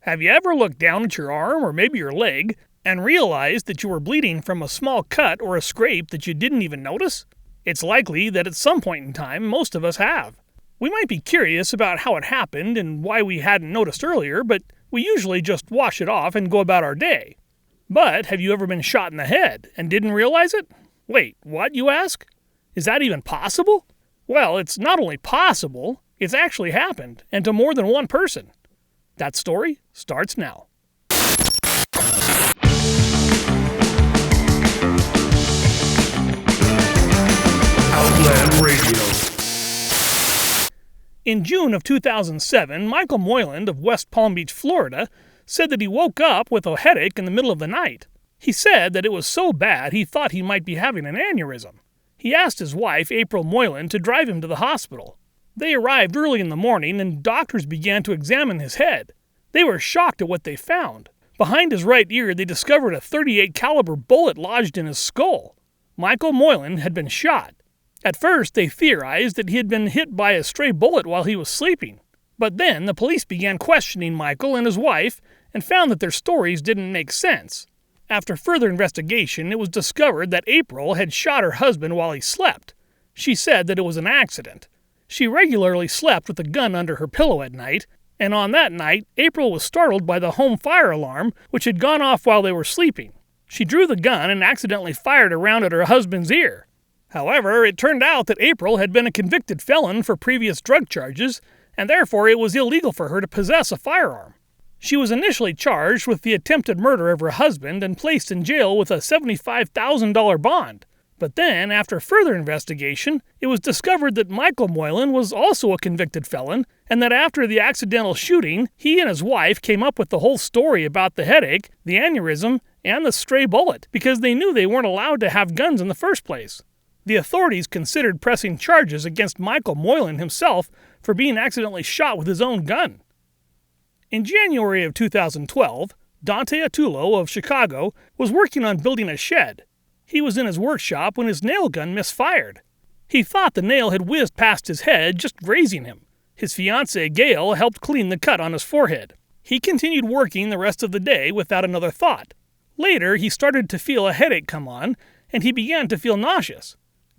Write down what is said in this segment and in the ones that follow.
Have you ever looked down at your arm or maybe your leg and realized that you were bleeding from a small cut or a scrape that you didn't even notice? It's likely that at some point in time most of us have. We might be curious about how it happened and why we hadn't noticed earlier, but we usually just wash it off and go about our day. But have you ever been shot in the head and didn't realize it? Wait, what, you ask? Is that even possible? Well, it's not only possible, it's actually happened, and to more than one person. That story starts now. Outland Radio. In June of 2007, Michael Moylan of West Palm Beach, Florida, said that he woke up with a headache in the middle of the night. He said that it was so bad he thought he might be having an aneurysm. He asked his wife, April Moylan, to drive him to the hospital. They arrived early in the morning and doctors began to examine his head. They were shocked at what they found. Behind his right ear, they discovered a .38 caliber bullet lodged in his skull. Michael Moylan had been shot. At first, they theorized that he had been hit by a stray bullet while he was sleeping. But then the police began questioning Michael and his wife and found that their stories didn't make sense. After further investigation, it was discovered that April had shot her husband while he slept. She said that it was an accident. She regularly slept with a gun under her pillow at night, and on that night, April was startled by the home fire alarm, which had gone off while they were sleeping. She drew the gun and accidentally fired a round at her husband's ear. However, it turned out that April had been a convicted felon for previous drug charges, and therefore it was illegal for her to possess a firearm. She was initially charged with the attempted murder of her husband and placed in jail with a $75,000 bond. But then, after further investigation, it was discovered that Michael Moylan was also a convicted felon, and that after the accidental shooting, he and his wife came up with the whole story about the headache, the aneurysm, and the stray bullet, because they knew they weren't allowed to have guns in the first place. The authorities considered pressing charges against Michael Moylan himself for being accidentally shot with his own gun. In January of 2012, Dante Atullo of Chicago was working on building a shed. He was in his workshop when his nail gun misfired. He thought the nail had whizzed past his head, just grazing him. His fiancée, Gail, helped clean the cut on his forehead. He continued working the rest of the day without another thought. Later, he started to feel a headache come on, and he began to feel nauseous.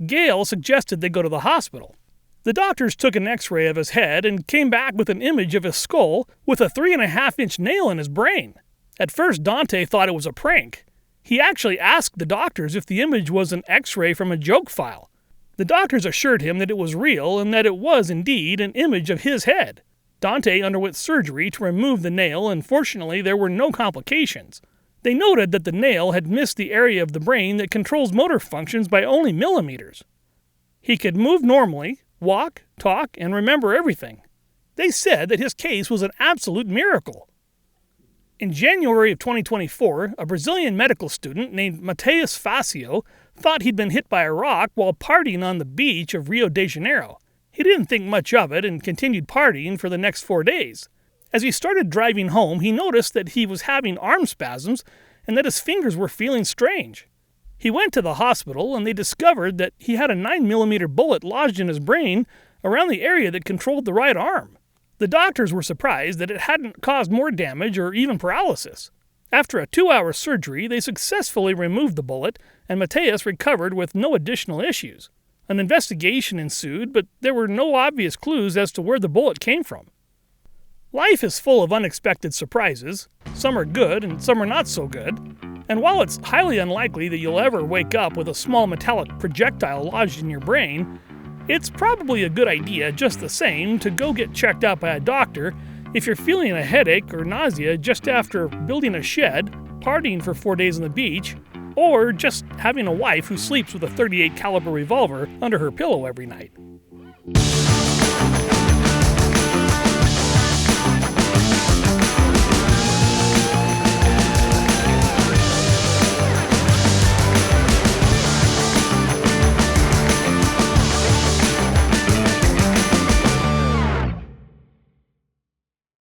Gail suggested they go to the hospital. The doctors took an x-ray of his head and came back with an image of his skull with a 3.5-inch nail in his brain. At first, Dante thought it was a prank. He actually asked the doctors if the image was an x-ray from a joke file. The doctors assured him that it was real and that it was indeed an image of his head. Dante underwent surgery to remove the nail, and fortunately there were no complications. They noted that the nail had missed the area of the brain that controls motor functions by only millimeters. He could move normally, walk, talk, and remember everything. They said that his case was an absolute miracle. In January of 2024, a Brazilian medical student named Mateus Facio thought he'd been hit by a rock while partying on the beach of Rio de Janeiro. He didn't think much of it and continued partying for the next 4 days. As he started driving home, he noticed that he was having arm spasms and that his fingers were feeling strange. He went to the hospital and they discovered that he had a 9mm bullet lodged in his brain around the area that controlled the right arm. The doctors were surprised that it hadn't caused more damage or even paralysis. After a 2-hour surgery, they successfully removed the bullet, and Mateus recovered with no additional issues. An investigation ensued, but there were no obvious clues as to where the bullet came from. Life is full of unexpected surprises. Some are good and some are not so good. And while it's highly unlikely that you'll ever wake up with a small metallic projectile lodged in your brain, it's probably a good idea just the same to go get checked out by a doctor if you're feeling a headache or nausea just after building a shed, partying for 4 days on the beach, or just having a wife who sleeps with a .38 caliber revolver under her pillow every night.